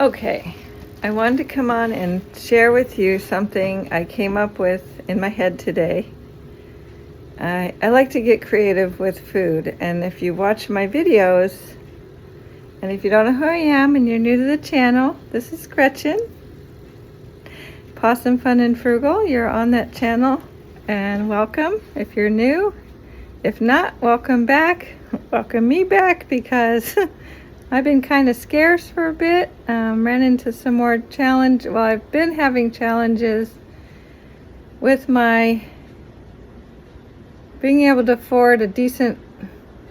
Okay, I wanted to come on and share with you something I came up with in my head today. I like to get creative with food, and if you watch my videos, and if you don't know who I am and you're new to the channel, this is Gretchen. Pawsom, Fun and Frugal, you're on that channel, and welcome if you're new. If not, welcome back. Welcome me back, because I've been kind of scarce for a bit. Ran into some more challenge. Well, I've been having challenges with my being able to afford a decent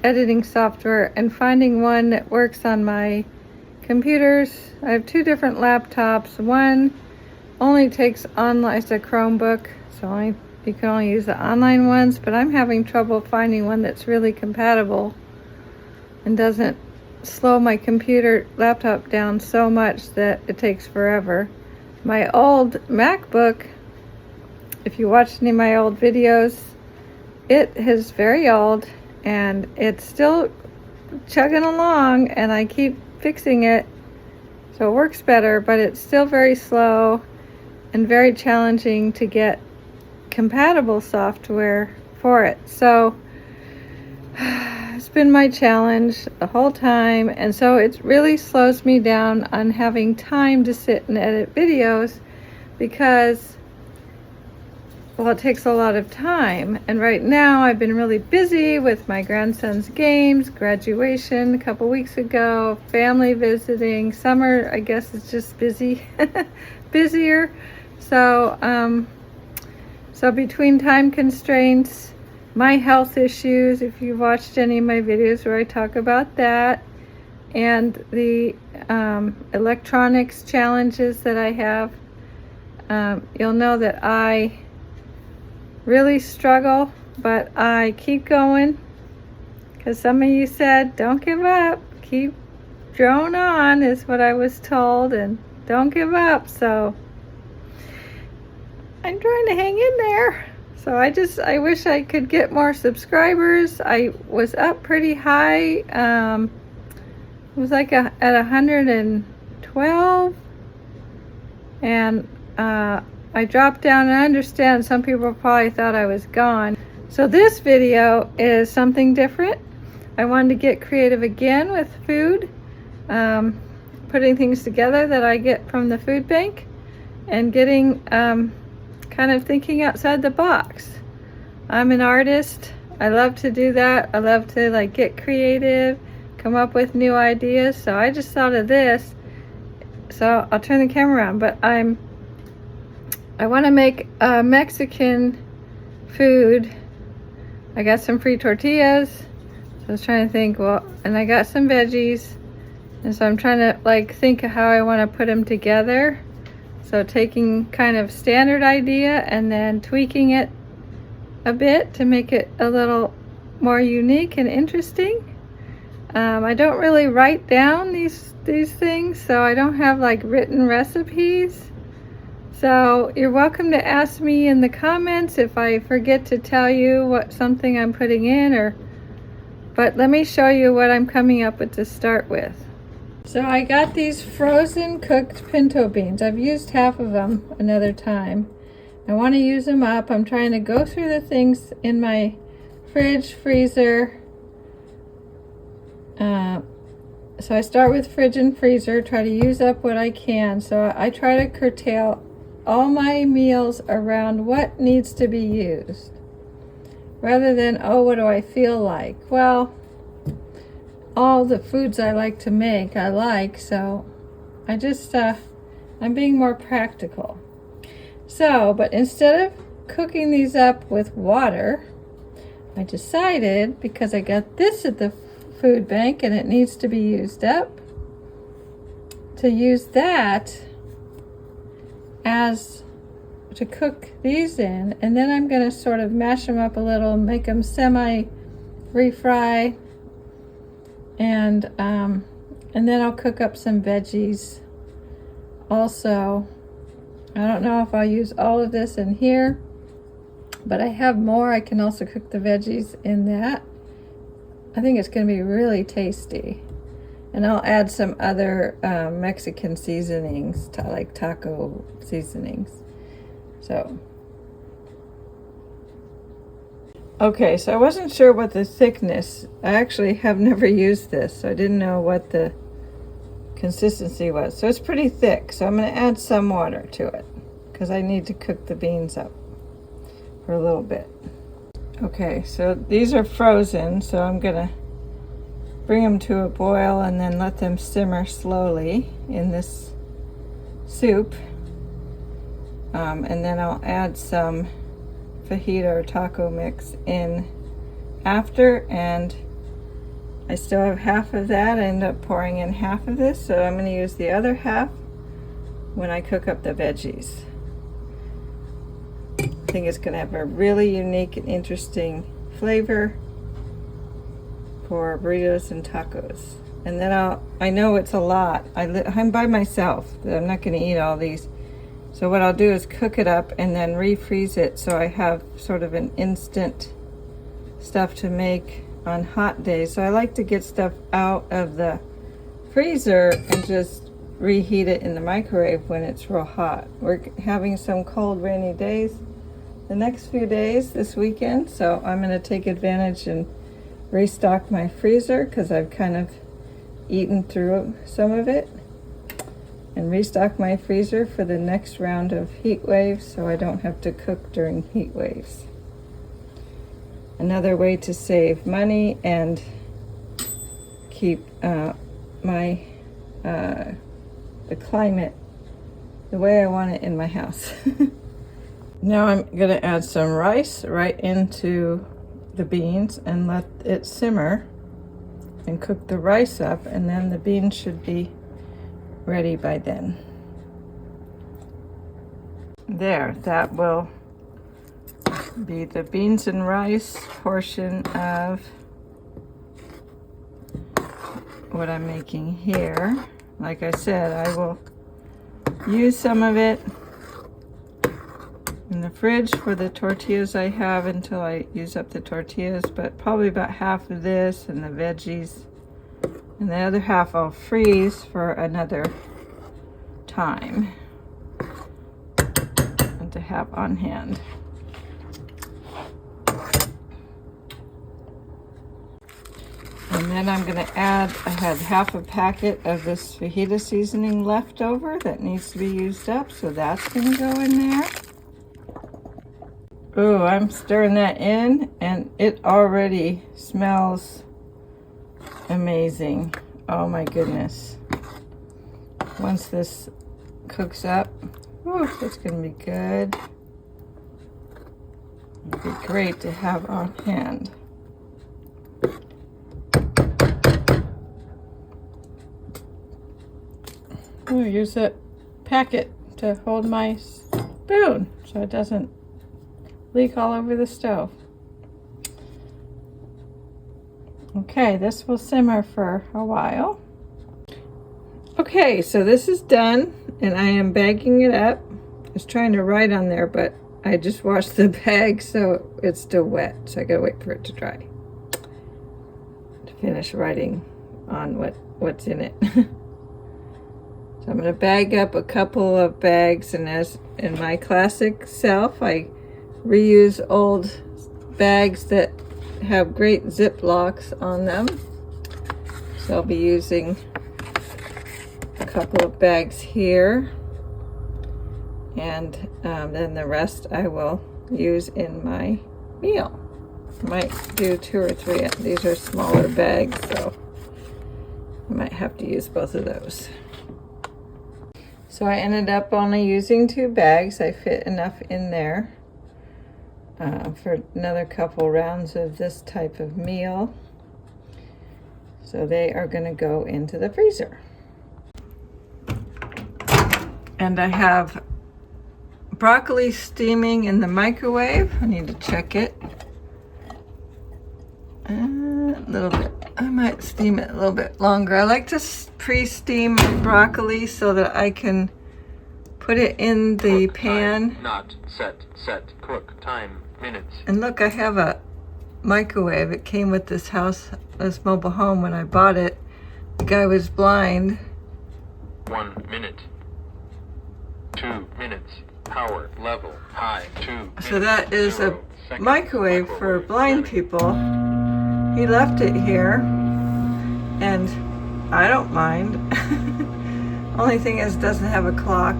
editing software and finding one that works on my computers. I have two different laptops. One only takes online, it's a Chromebook, so you can only use the online ones, but I'm having trouble finding one that's really compatible and doesn't slow my laptop down so much that it takes forever. My old MacBook, if you watched any of my old videos, it is very old and it's still chugging along, and I keep fixing it so it works better, but it's still very slow and very challenging to get compatible software for it. So it's been my challenge the whole time, and so it really slows me down on having time to sit and edit videos, because, well, it takes a lot of time. And right now I've been really busy with my grandson's games, graduation a couple weeks ago, family visiting. Summer, I guess, is just busy, busier. So between time constraints, my health issues, if you've watched any of my videos where I talk about that, and the electronics challenges that I have, you'll know that I really struggle, but I keep going, because some of you said, don't give up, keep drone on, is what I was told, and don't give up. So I'm trying to hang in there. So I wish I could get more subscribers. I was up pretty high. It was like at 112, and I dropped down, and I understand some people probably thought I was gone. So this video is something different. I wanted to get creative again with food, putting things together that I get from the food bank, and getting kind of thinking outside the box. I'm an artist. I love to do that. I love to get creative, come up with new ideas. So I just thought of this. So I'll turn the camera around, but I want to make Mexican food. I got some free tortillas. So I was trying to think, well, and I got some veggies. And so I'm trying to think of how I want to put them together. So taking kind of standard idea and then tweaking it a bit to make it a little more unique and interesting. I don't really write down these things, so I don't have written recipes. So you're welcome to ask me in the comments if I forget to tell you what something I'm putting in, but let me show you what I'm coming up with to start with. So I got these frozen cooked pinto beans. I've used half of them another time. I want to use them up. I'm trying to go through the things in my fridge, freezer. So I start with fridge and freezer, try to use up what I can. So I try to curtail all my meals around what needs to be used, rather than, oh, what do I feel like? Well, all the foods I like to make, so I just, I'm being more practical. So, but instead of cooking these up with water, I decided, because I got this at the food bank and it needs to be used up, to use that as to cook these in, and then I'm going to sort of mash them up a little, make them semi-refry, and then I'll cook up some veggies also. I don't know if I'll use all of this in here, but I have more. I can also cook the veggies in that. I think it's going to be really tasty. And I'll add some other Mexican seasonings, like taco seasonings. So, okay, so I wasn't sure what the thickness, I actually have never used this, so I didn't know what the consistency was. So it's pretty thick, so I'm going to add some water to it because I need to cook the beans up for a little bit. Okay, so these are frozen, so I'm going to bring them to a boil and then let them simmer slowly in this soup. And then I'll add some fajita or taco mix in after, and I still have half of that. I end up pouring in half of this, so I'm going to use the other half when I cook up the veggies. I think it's going to have a really unique and interesting flavor for burritos and tacos. And then I know it's a lot. I'm by myself. I'm not going to eat all these. So what I'll do is cook it up and then refreeze it so I have sort of an instant stuff to make on hot days. So I like to get stuff out of the freezer and just reheat it in the microwave when it's real hot. We're having some cold, rainy days the next few days this weekend, so I'm going to take advantage and restock my freezer because I've kind of eaten through some of it, and restock my freezer for the next round of heat waves so I don't have to cook during heat waves. Another way to save money and keep the climate the way I want it in my house. Now I'm going to add some rice right into the beans and let it simmer and cook the rice up, and then the beans should be ready by then. There, that will be the beans and rice portion of what I'm making here. Like I said, I will use some of it in the fridge for the tortillas I have until I use up the tortillas, but probably about half of this and the veggies, and the other half I'll freeze for another time and to have on hand. And then I'm going to add, I had half a packet of this fajita seasoning left over that needs to be used up, so that's going to go in there. Oh, I'm stirring that in, and it already smells amazing. Oh my goodness. Once this cooks up, oh, it's going to be good. It'd be great to have on hand. Oh, use that packet to hold my spoon so it doesn't leak all over the stove. Okay, this will simmer for a while. Okay, so this is done, and I am bagging it up. I was trying to write on there, but I just washed the bag, so it's still wet, so I gotta wait for it to dry to finish writing on what's in it. So I'm going to bag up a couple of bags, and as in my classic self, I reuse old bags that have great zip locks on them. So I'll be using a couple of bags here, and then the rest I will use in my meal. I might do 2 or 3. These are smaller bags, so I might have to use both of those. So I ended up only using 2 bags. I fit enough in there for another couple rounds of this type of meal. So they are going to go into the freezer. And I have broccoli steaming in the microwave. I need to check it. A little bit. I might steam it a little bit longer. I like to pre-steam broccoli so that I can put it in the pan. Time, not set, cook, time, minutes. And look, I have a microwave. It came with this mobile home when I bought it. I think I was blind. 1 minute. 2 minutes. Power level high. 2 minutes. So that is 0 a seconds. microwave for blind people. He left it here, and I don't mind. Only thing is, it doesn't have a clock,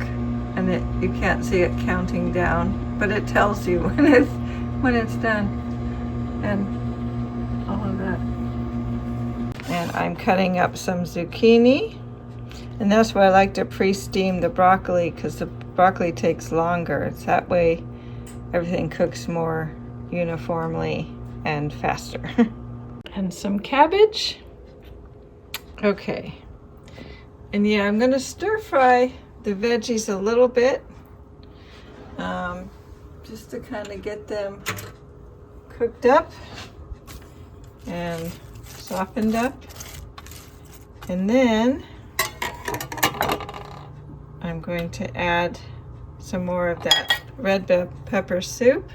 and you can't see it counting down, but it tells you when it's done, and all of that. And I'm cutting up some zucchini, and that's why I like to pre-steam the broccoli, because the broccoli takes longer. It's that way everything cooks more uniformly and faster. And some cabbage. Okay. And yeah, I'm gonna stir fry the veggies a little bit, just to kind of get them cooked up and softened up. And then I'm going to add some more of that red bell pepper soup.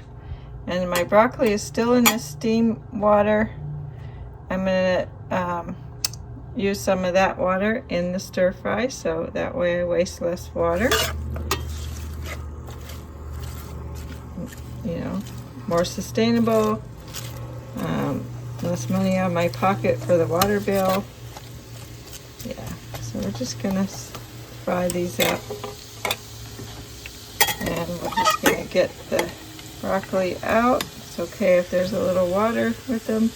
And my broccoli is still in the steam water. I'm going to use some of that water in the stir fry, so that way I waste less water. You know, more sustainable, less money out of my pocket for the water bill. Yeah, so we're just going to fry these up. And we're just going to get the broccoli out. It's okay if there's a little water with them.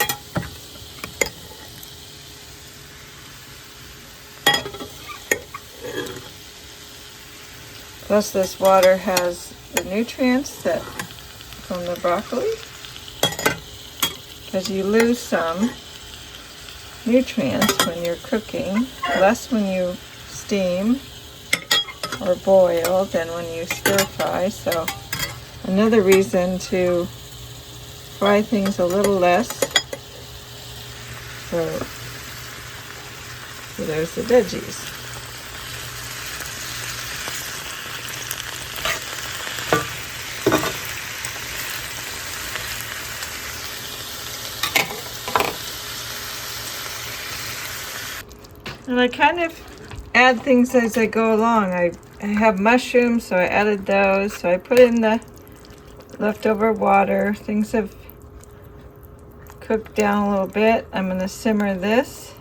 Plus this water has the nutrients that from the broccoli, because you lose some nutrients when you're cooking, less when you steam or boil than when you stir fry. So another reason to fry things a little less. So there's the veggies. And I kind of add things as I go along. I have mushrooms, so I added those. So I put in the leftover water. Things have cooked down a little bit. I'm going to simmer this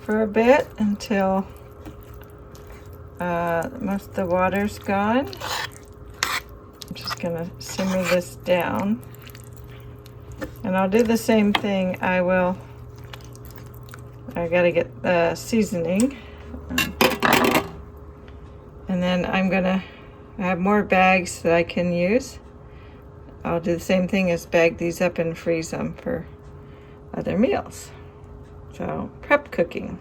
for a bit until most of the water's gone. I'm just going to simmer this down. And I'll do the same thing. I gotta get the seasoning. And then I'm gonna have more bags that I can use. I'll do the same thing as bag these up and freeze them for other meals. So prep cooking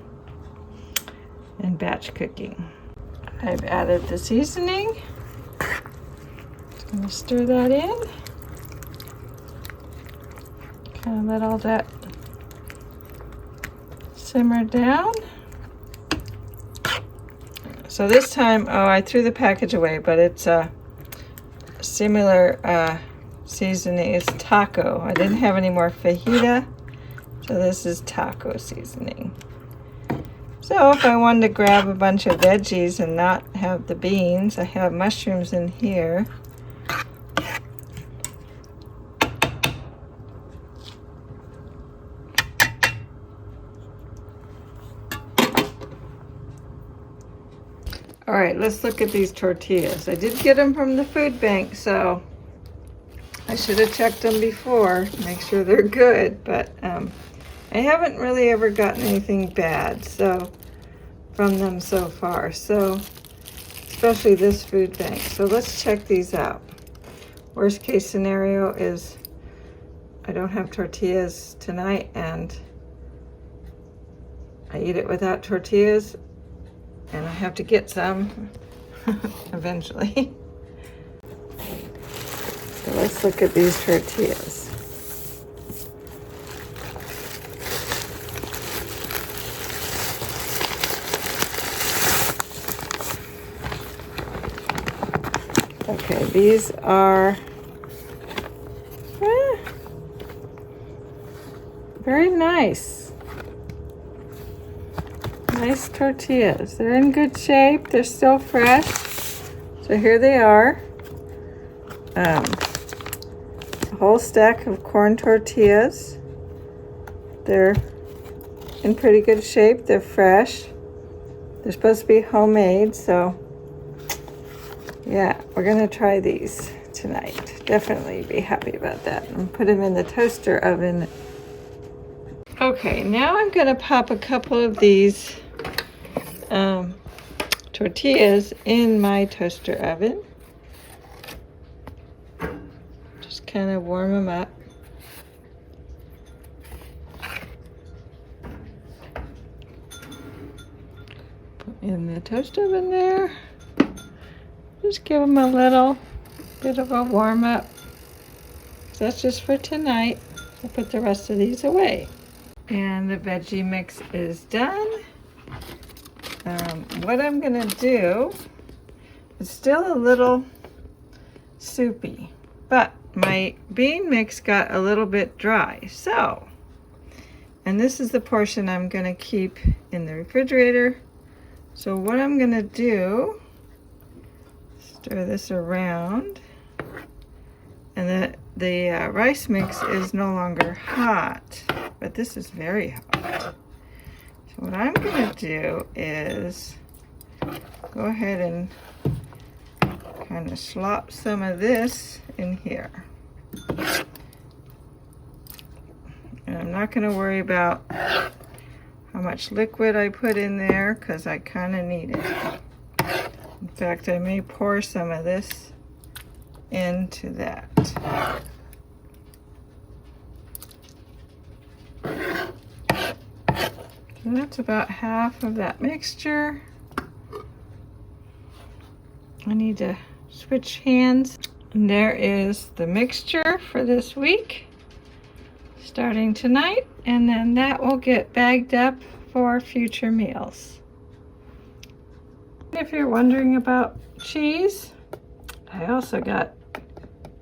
and batch cooking. I've added the seasoning. Just gonna stir that in. Kind of let all that simmer down. So this time, I threw the package away, but it's a similar seasoning. It's taco. I didn't have any more fajita, so this is taco seasoning. So if I wanted to grab a bunch of veggies and not have the beans, I have mushrooms in here. All right, let's look at these tortillas. I did get them from the food bank, so I should have checked them before, make sure they're good, but I haven't really ever gotten anything bad from them so far, so especially this food bank. So let's check these out. Worst case scenario is I don't have tortillas tonight and I eat it without tortillas, and I have to get some eventually. So let's look at these tortillas. Okay, these are very nice. Nice tortillas. They're in good shape. They're still fresh. So here they are. A whole stack of corn tortillas. They're in pretty good shape. They're fresh. They're supposed to be homemade, so yeah, we're gonna try these tonight. Definitely be happy about that. And put them in the toaster oven. Okay, now I'm gonna pop a couple of these tortillas in my toaster oven. Just kind of warm them up. In the toast oven there. Just give them a little bit of a warm up. That's just for tonight. We'll put the rest of these away. And the veggie mix is done. What I'm gonna do, it's still a little soupy, but my bean mix got a little bit dry. So, and this is the portion I'm gonna keep in the refrigerator. So what I'm gonna do, stir this around, and the rice mix is no longer hot, but this is very hot. So what I'm gonna do is go ahead and kind of slop some of this in here. And I'm not gonna worry about how much liquid I put in there because I kind of need it. In fact, I may pour some of this into that. So that's about half of that mixture. I need to switch hands. And there is the mixture for this week, starting tonight, and then that will get bagged up for future meals. If you're wondering about cheese, I also got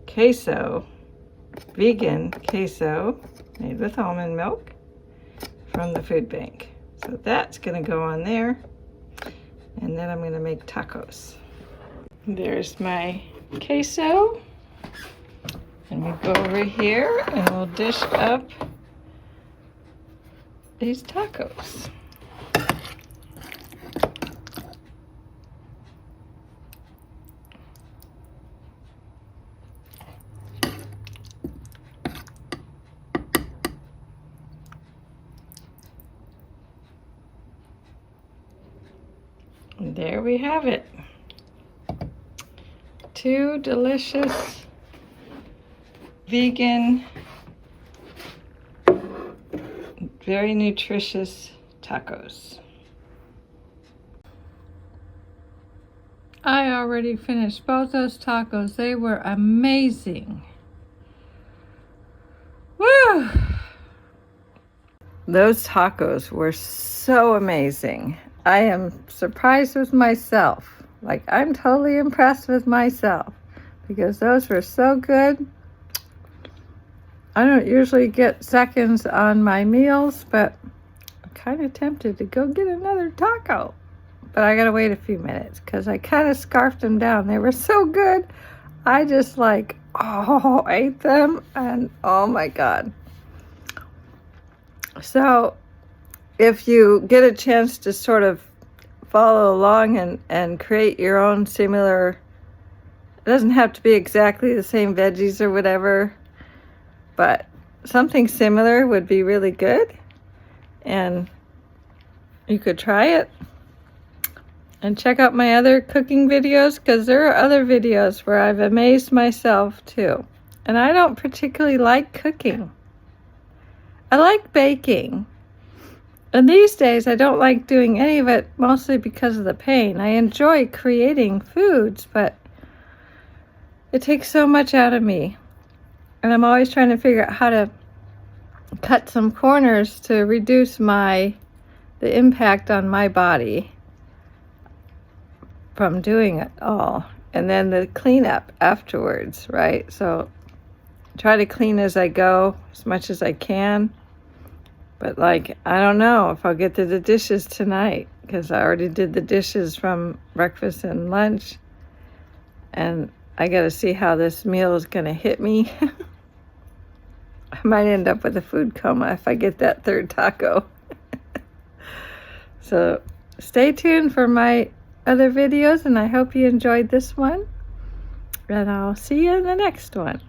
queso, vegan queso made with almond milk from the food bank. So that's gonna go on there, and then I'm gonna make tacos. There's my queso. And we go over here and we'll dish up these tacos. And there we have it. Two delicious vegan, very nutritious tacos. I already finished both those tacos. They were amazing. Woo! Those tacos were so amazing. I am surprised with myself. Like, I'm totally impressed with myself because those were so good. I don't usually get seconds on my meals, but I'm kind of tempted to go get another taco. But I gotta wait a few minutes because I kind of scarfed them down. They were so good. I just ate them, and oh my God. So if you get a chance to sort of follow along and create your own similar, it doesn't have to be exactly the same veggies or whatever, but something similar would be really good, and you could try it. And check out my other cooking videos, because there are other videos where I've amazed myself too. And I don't particularly like cooking. I like baking. And these days I don't like doing any of it, mostly because of the pain. I enjoy creating foods, but it takes so much out of me. And I'm always trying to figure out how to cut some corners to reduce the impact on my body from doing it all. And then the cleanup afterwards, right? So try to clean as I go as much as I can. But like, I don't know if I'll get to the dishes tonight, because I already did the dishes from breakfast and lunch. And I got to see how this meal is going to hit me. I might end up with a food coma if I get that third taco. So stay tuned for my other videos, and I hope you enjoyed this one. And I'll see you in the next one.